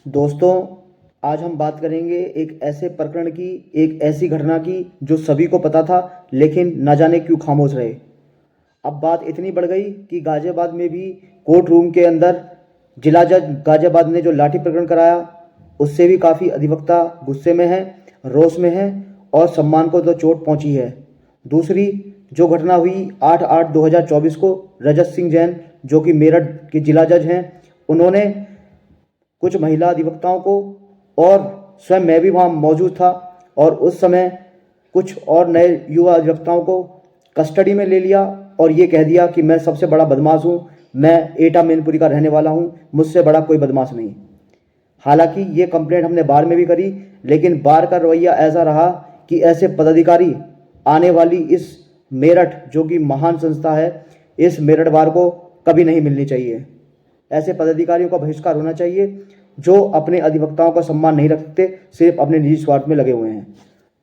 दोस्तों, आज हम बात करेंगे एक ऐसे प्रकरण की, एक ऐसी घटना की जो सभी को पता था लेकिन न जाने क्यों खामोश रहे। अब बात इतनी बढ़ गई कि गाजियाबाद में भी कोर्ट रूम के अंदर जिला जज गाजियाबाद ने जो लाठी प्रकरण कराया, उससे भी काफ़ी अधिवक्ता गुस्से में है, रोष में है और सम्मान को तो चोट पहुंची है। दूसरी जो घटना हुई 8/8/2024 को, रजत सिंह जैन जो कि मेरठ के जिला जज हैं, उन्होंने कुछ महिला अधिवक्ताओं को, और स्वयं मैं भी वहाँ मौजूद था, और उस समय कुछ और नए युवा अधिवक्ताओं को कस्टडी में ले लिया और ये कह दिया कि मैं सबसे बड़ा बदमाश हूँ, मैं एटा मैनपुरी का रहने वाला हूँ, मुझसे बड़ा कोई बदमाश नहीं। हालांकि ये कंप्लेंट हमने बार में भी करी, लेकिन बार का रवैया ऐसा रहा कि ऐसे पदाधिकारी आने वाली इस मेरठ जो कि महान संस्था है, इस मेरठ बार को कभी नहीं मिलनी चाहिए। ऐसे पदाधिकारियों का बहिष्कार होना चाहिए जो अपने अधिवक्ताओं का सम्मान नहीं रखते, सिर्फ अपने निजी स्वार्थ में लगे हुए हैं।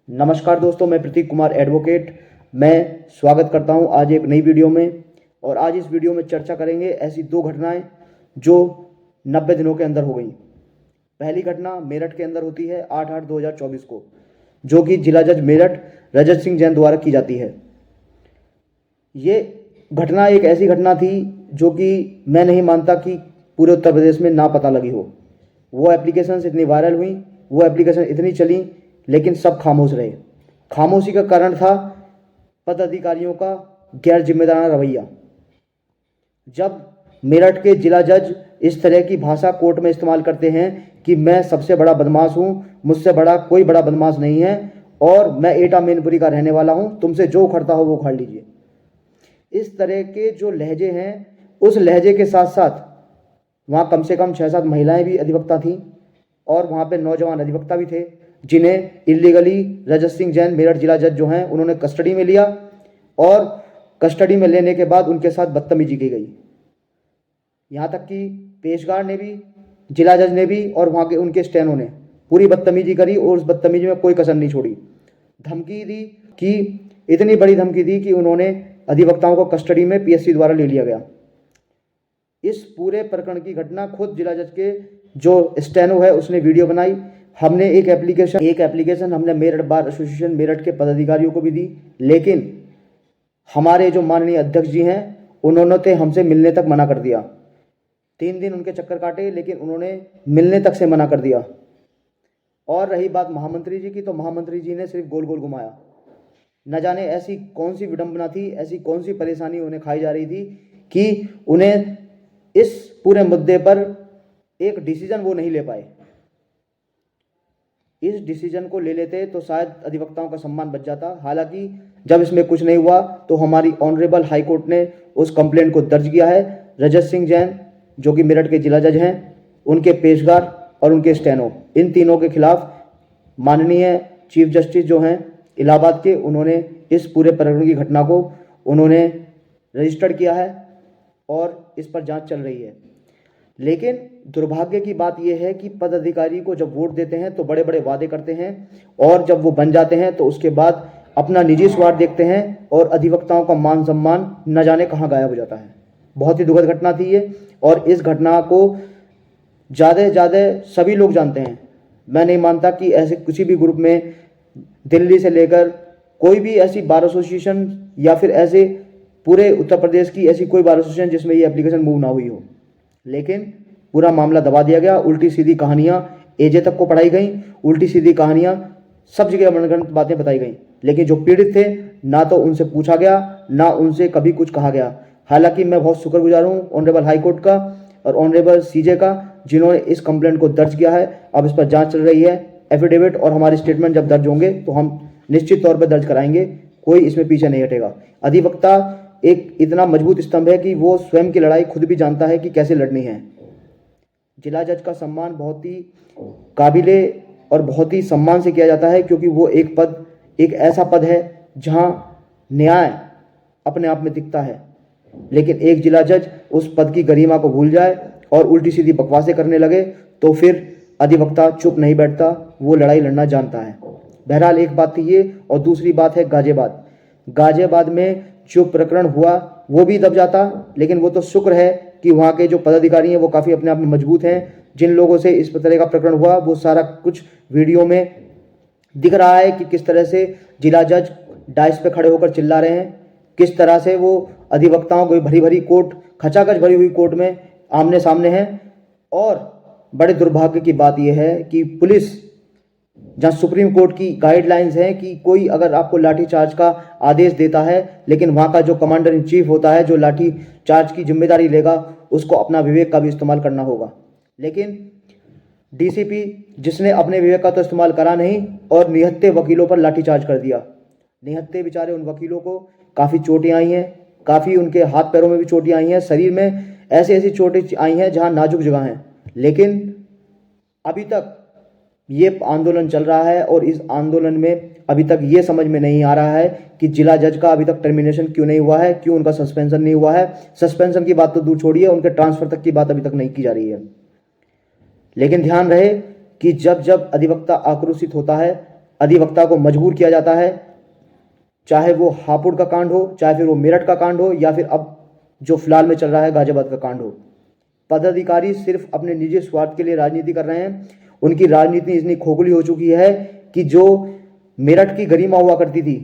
नमस्कार दोस्तों, मैं प्रतीक कुमार एडवोकेट, मैं स्वागत करता हूं आज एक नई वीडियो में। और आज इस वीडियो में चर्चा करेंगे ऐसी दो घटनाएं जो 90 दिनों के अंदर हो गई। पहली घटना मेरठ के अंदर होती है 8/8/2024 को, जो कि जिला जज मेरठ रजत सिंह जैन द्वारा की जाती है। ये घटना एक ऐसी घटना थी जो कि मैं नहीं मानता कि पूरे उत्तर प्रदेश में ना पता लगी हो। वो एप्लीकेशंस इतनी वायरल हुई, वो एप्लीकेशन इतनी चली, लेकिन सब खामोश रहे। खामोशी का कारण था पदाधिकारियों का गैर जिम्मेदाराना रवैया। जब मेरठ के जिला जज इस तरह की भाषा कोर्ट में इस्तेमाल करते हैं कि मैं सबसे बड़ा बदमाश हूँ, मुझसे बड़ा कोई बड़ा बदमाश नहीं है, और मैं एटा मैनपुरी का रहने वाला हूँ, तुमसे जो उखड़ता हो वो उखाड़ लीजिए, इस तरह के जो लहजे हैं, उस लहजे के साथ साथ वहाँ कम से कम 6-7 महिलाएं भी अधिवक्ता थीं, और वहाँ पे नौजवान अधिवक्ता भी थे जिन्हें इलीगली रजत सिंह जैन मेरठ जिला जज जो हैं उन्होंने कस्टडी में लिया, और कस्टडी में लेने के बाद उनके साथ बदतमीजी की गई। यहाँ तक कि पेशकार ने भी, जिला जज ने भी और वहाँ के उनके स्टेनो ने पूरी बदतमीजी करी, और उस बदतमीजी में कोई कसर नहीं छोड़ी। धमकी दी कि इतनी बड़ी धमकी दी कि उन्होंने अधिवक्ताओं को कस्टडी में पीएससी द्वारा ले लिया गया। इस पूरे प्रकरण की घटना खुद जिला जज के जो स्टेनो है उसने वीडियो बनाई। हमने एक एप्लीकेशन हमने मेरठ बार एसोसिएशन मेरठ के पदाधिकारियों को भी दी, लेकिन हमारे जो माननीय अध्यक्ष जी हैं उन्होंने तो हमसे मिलने तक मना कर दिया। 3 दिन उनके चक्कर काटे, लेकिन उन्होंने मिलने तक से मना कर दिया। और रही बात महामंत्री जी की, तो महामंत्री जी ने सिर्फ गोल गोल घुमाया। न जाने ऐसी कौन सी विडंबना थी, ऐसी कौन सी परेशानी उन्हें खाई जा रही थी कि उन्हें इस पूरे मुद्दे पर एक डिसीजन वो नहीं ले पाए। इस डिसीजन को ले लेते तो शायद अधिवक्ताओं का सम्मान बच जाता। हालांकि जब इसमें कुछ नहीं हुआ तो हमारी ऑनरेबल हाई कोर्ट ने उस कंप्लेंट को दर्ज किया है। रजत सिंह जैन जो कि मेरठ के जिला जज हैं, उनके पेशकार और उनके स्टेनो, इन तीनों के खिलाफ माननीय चीफ जस्टिस जो हैं इलाहाबाद के, उन्होंने इस पूरे प्रकरण की घटना को उन्होंने रजिस्टर्ड किया है और इस पर जांच चल रही है। लेकिन दुर्भाग्य की बात यह है कि पदाधिकारी को जब वोट देते हैं तो बड़े बड़े वादे करते हैं, और जब वो बन जाते हैं तो उसके बाद अपना निजी स्वार्थ देखते हैं, और अधिवक्ताओं का मान सम्मान न जाने कहाँ गायब हो जाता है। बहुत ही दुखद घटना थी ये, और इस घटना को ज़्यादा से ज़्यादा सभी लोग जानते हैं। मैं नहीं मानता कि ऐसे किसी भी ग्रुप में दिल्ली से लेकर कोई भी ऐसी बार एसोसिएशन या फिर ऐसे पूरे उत्तर प्रदेश की ऐसी कोई बार एसोसिएशन जिसमें ये एप्लीकेशन मूव ना हुई हो। लेकिन पूरा मामला दबा दिया गया, उल्टी सीधी कहानियाँ एजे तक को पढ़ाई गई, उल्टी सीधी कहानियाँ सब जगह मनगढ़ंत बातें बताई गई, लेकिन जो पीड़ित थे ना तो उनसे पूछा गया, ना उनसे कभी कुछ कहा गया। हालांकि मैं बहुत शुक्रगुजार हूँ ऑनरेबल हाई कोर्ट का और ऑनरेबल सीजे का, जिन्होंने इस कंप्लेंट को दर्ज किया है। अब इस पर जांच चल रही है। एफिडेविट और हमारे स्टेटमेंट जब दर्ज होंगे तो हम निश्चित तौर पर दर्ज कराएंगे, कोई इसमें पीछे नहीं हटेगा। अधिवक्ता एक इतना मजबूत स्तंभ है कि वो स्वयं की लड़ाई खुद भी जानता है कि कैसे लड़नी है। जिला जज का सम्मान बहुत ही काबिले और बहुत ही सम्मान से किया जाता है, क्योंकि वो एक ऐसा पद है जहां न्याय अपने आप में दिखता है। लेकिन एक जिला जज उस पद की गरिमा को भूल जाए और उल्टी सीधी बकवासें करने लगे तो फिर अधिवक्ता चुप नहीं बैठता, वो लड़ाई लड़ना जानता है। बहरहाल एक बात थी ये, और दूसरी बात है गाजियाबाद में जो प्रकरण हुआ वो भी दब जाता, लेकिन वो तो शुक्र है कि वहाँ के जो पदाधिकारी हैं वो काफ़ी अपने आप में मजबूत हैं, जिन लोगों से इस तरह का प्रकरण हुआ वो सारा कुछ वीडियो में दिख रहा है कि किस तरह से जिला जज डाइस पे खड़े होकर चिल्ला रहे हैं, किस तरह से वो अधिवक्ताओं को भरी भरी कोर्ट, खचाखच भरी हुई कोर्ट में आमने सामने हैं। और बड़े दुर्भाग्य की बात यह है कि पुलिस, जहाँ सुप्रीम कोर्ट की गाइडलाइंस हैं कि कोई अगर आपको लाठीचार्ज का आदेश देता है, लेकिन वहाँ का जो कमांडर इन चीफ होता है, जो लाठीचार्ज की जिम्मेदारी लेगा, उसको अपना विवेक का भी इस्तेमाल करना होगा। लेकिन डीसीपी जिसने अपने विवेक का तो इस्तेमाल करा नहीं और निहत्थे वकीलों पर लाठीचार्ज कर दिया। निहत्थे बेचारे उन वकीलों को काफ़ी चोटें आई हैं, काफ़ी उनके हाथ पैरों में भी चोटें आई हैं, शरीर में ऐसी ऐसी चोटें आई हैं जहाँ नाजुक जगह हैं। लेकिन अभी तक ये आंदोलन चल रहा है और इस आंदोलन में अभी तक ये समझ में नहीं आ रहा है कि जिला जज का अभी तक टर्मिनेशन क्यों नहीं हुआ है, क्यों उनका सस्पेंशन नहीं हुआ है। सस्पेंशन की बात तो दूर छोड़िए, उनके ट्रांसफर तक की बात अभी तक नहीं की जा रही है। लेकिन ध्यान रहे कि जब जब अधिवक्ता आक्रोशित होता है, अधिवक्ता को मजबूर किया जाता है, चाहे वो हापुड़ का कांड हो, चाहे फिर वो मेरठ का कांड हो, या फिर अब जो फिलहाल में चल रहा है गाजियाबाद का कांड हो, पदाधिकारी सिर्फ अपने निजी स्वार्थ के लिए राजनीति कर रहे हैं। उनकी राजनीति इतनी खोखली हो चुकी है कि जो मेरठ की गरिमा हुआ करती थी,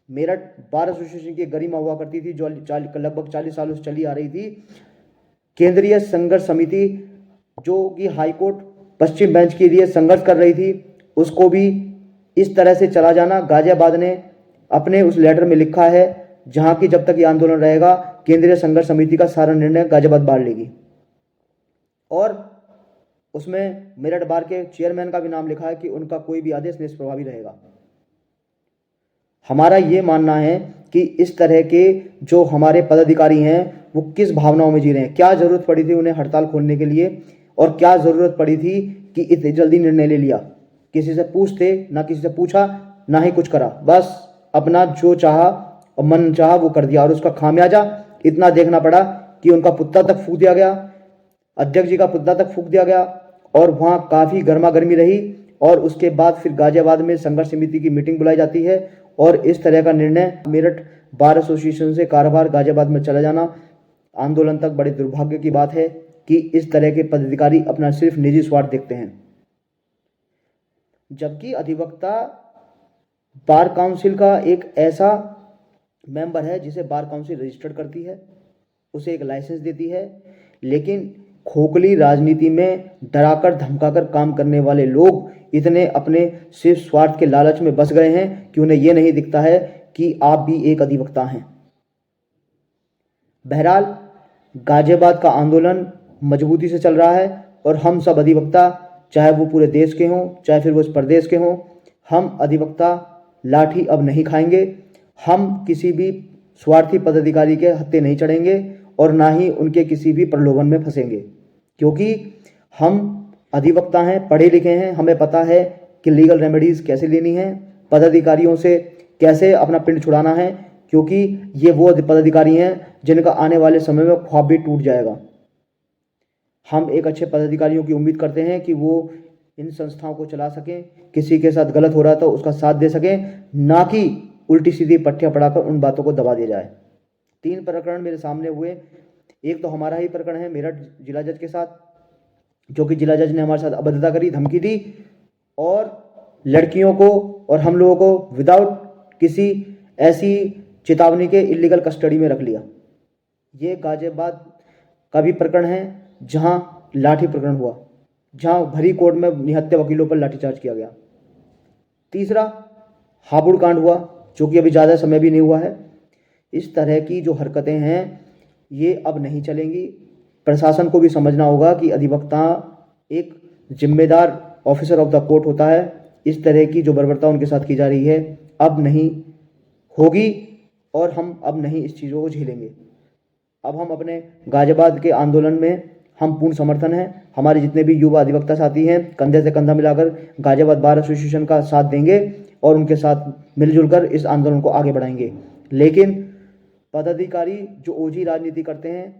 मेरठ बार एसोसिएशन की गरिमा हुआ करती थी, जो लगभग 40 सालों से चली आ रही थी, केंद्रीय संघर्ष समिति जो कि हाईकोर्ट पश्चिम बेंच के लिए संघर्ष कर रही थी, उसको भी इस तरह से चला जाना। गाजियाबाद ने अपने उस लेटर में लिखा है जहां की जब तक ये आंदोलन रहेगा, केंद्रीय संघर्ष समिति का सारा निर्णय गाजियाबाद बार लेगी। और उसमें मेरठ बार के चेयरमैन का भी नाम लिखा है कि उनका कोई भी आदेश निष्प्रभावी रहेगा। हमारा ये मानना है कि इस तरह के जो हमारे पदाधिकारी हैं वो किस भावनाओं में जी रहे हैं। क्या ज़रूरत पड़ी थी उन्हें हड़ताल खोलने के लिए, और क्या ज़रूरत पड़ी थी कि इतनी जल्दी निर्णय ले लिया। किसी से पूछते ना, किसी से पूछा ना ही कुछ करा, बस अपना जो चाहा और मन चाहा वो कर दिया। और उसका खामियाजा इतना देखना पड़ा कि उनका पुतला तक फूंक दिया गया, अध्यक्ष जी का पुतला तक फूंक दिया गया, और वहाँ काफ़ी गर्मा गर्मी रही। और उसके बाद फिर गाजियाबाद में संघर्ष समिति की मीटिंग बुलाई जाती है और इस तरह का निर्णय, मेरठ बार एसोसिएशन से कारोबार गाजियाबाद में चला जाना आंदोलन तक बड़े दुर्भाग्य की बात है कि इस तरह के पदाधिकारी अपना सिर्फ निजी स्वार्थ देखते हैं। जबकि अधिवक्ता बार काउंसिल का एक ऐसा मेंबर है जिसे बार काउंसिल रजिस्टर्ड करती है, उसे एक लाइसेंस देती है। लेकिन खोखली राजनीति में डराकर धमकाकर काम करने वाले लोग इतने अपने सिर्फ स्वार्थ के लालच में बस गए हैं कि उन्हें यह नहीं दिखता है कि आप भी एक अधिवक्ता हैं। बहरहाल गाजियाबाद का आंदोलन मजबूती से चल रहा है और हम सब अधिवक्ता, चाहे वो पूरे देश के हों चाहे फिर वो इस प्रदेश के हों, हम अधिवक्ता लाठी अब नहीं खाएंगे। हम किसी भी स्वार्थी पदाधिकारी के हत्थे नहीं चढ़ेंगे और ना ही उनके किसी भी प्रलोभन में फंसेंगे, क्योंकि हम अधिवक्ता हैं, पढ़े लिखे हैं, हमें पता है कि लीगल रेमेडीज़ कैसे लेनी है, पदाधिकारियों से कैसे अपना पिंड छुड़ाना है, क्योंकि ये वो पदाधिकारी हैं जिनका आने वाले समय में ख्वाब भी टूट जाएगा। हम एक अच्छे पदाधिकारियों की उम्मीद करते हैं कि वो इन संस्थाओं को चला सकें, किसी के साथ गलत हो रहा तो उसका साथ दे सकें, ना कि उल्टी सीधी पट्टियाँ पढ़ाकर उन बातों को दबा दिया जाए। 3 प्रकरण मेरे सामने हुए। एक तो हमारा ही प्रकरण है मेरठ जिला जज के साथ, जो कि जिला जज ने हमारे साथ अभद्रता करी, धमकी दी और लड़कियों को और हम लोगों को विदाउट किसी ऐसी चेतावनी के इलीगल कस्टडी में रख लिया। ये गाजियाबाद का भी प्रकरण है जहां लाठी प्रकरण हुआ, जहां भरी कोर्ट में निहत्थे वकीलों पर लाठीचार्ज किया गया। तीसरा हापुड़ कांड हुआ, जो कि अभी ज़्यादा समय भी नहीं हुआ है। इस तरह की जो हरकतें हैं ये अब नहीं चलेंगी। प्रशासन को भी समझना होगा कि अधिवक्ता एक जिम्मेदार ऑफिसर ऑफ द कोर्ट होता है। इस तरह की जो बर्बरता उनके साथ की जा रही है अब नहीं होगी और हम अब नहीं इस चीज़ों को झेलेंगे। अब हम अपने गाजियाबाद के आंदोलन में हम पूर्ण समर्थन हैं। हमारे जितने भी युवा अधिवक्ता साथी हैं कंधे से कंधा मिलाकर गाजियाबाद बार एसोसिएशन का साथ देंगे और उनके साथ मिलजुल कर इस आंदोलन को आगे बढ़ाएंगे। लेकिन पदाधिकारी जो ओजी राजनीति करते हैं,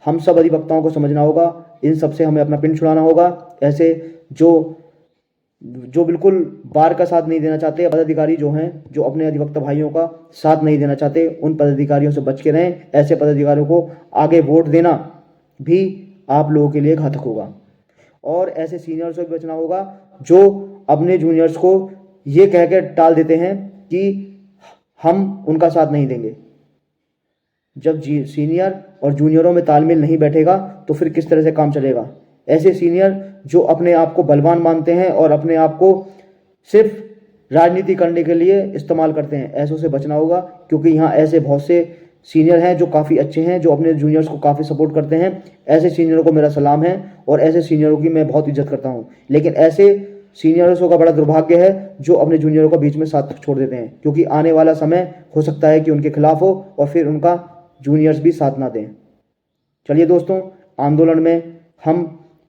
हम सब अधिवक्ताओं को समझना होगा, इन सब से हमें अपना पिंड छुड़ाना होगा। ऐसे जो बिल्कुल बार का साथ नहीं देना चाहते पदाधिकारी जो हैं, जो अपने अधिवक्ता भाइयों का साथ नहीं देना चाहते, उन पदाधिकारियों से बच के रहें। ऐसे पदाधिकारियों को आगे वोट देना भी आप लोगों के लिए घातक होगा। और ऐसे सीनियर्स से भी बचना होगा जो अपने जूनियर्स को ये कह के टाल देते हैं कि हम उनका साथ नहीं देंगे। जब सीनियर और जूनियरों में तालमेल नहीं बैठेगा तो फिर किस तरह से काम चलेगा। ऐसे सीनियर जो अपने आप को बलवान मानते हैं और अपने आप को सिर्फ राजनीति करने के लिए इस्तेमाल करते हैं, ऐसों से बचना होगा, क्योंकि यहाँ ऐसे बहुत से सीनियर हैं जो काफ़ी अच्छे हैं, जो अपने जूनियर्स को काफ़ी सपोर्ट करते हैं। ऐसे सीनियरों को मेरा सलाम है और ऐसे सीनियरों की मैं बहुत इज्जत करता हूँ। लेकिन ऐसे सीनियर्सों का बड़ा दुर्भाग्य है जो अपने जूनियरों को बीच में साथ छोड़ देते हैं, क्योंकि आने वाला समय हो सकता है कि उनके खिलाफ हो और फिर उनका जूनियर्स भी साथ ना दें। चलिए दोस्तों, आंदोलन में हम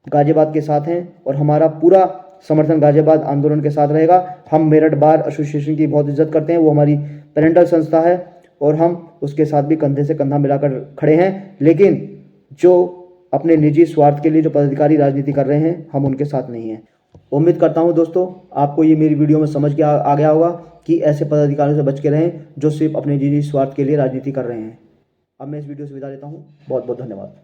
गाजियाबाद के साथ हैं और हमारा पूरा समर्थन गाजियाबाद आंदोलन के साथ रहेगा। हम मेरठ बार एसोसिएशन की बहुत इज्जत करते हैं, वो हमारी पेरेंटल संस्था है और हम उसके साथ भी कंधे से कंधा मिलाकर खड़े हैं। लेकिन जो अपने निजी स्वार्थ के लिए जो पदाधिकारी राजनीति कर रहे हैं, हम उनके साथ नहीं हैं। उम्मीद करता हूं दोस्तों आपको ये मेरी वीडियो में समझ के आ गया होगा कि ऐसे पदाधिकारियों से बच के रहें जो सिर्फ अपने निजी स्वार्थ के लिए राजनीति कर रहे हैं। अब मैं इस वीडियो से विदा लेता हूँ। बहुत बहुत धन्यवाद।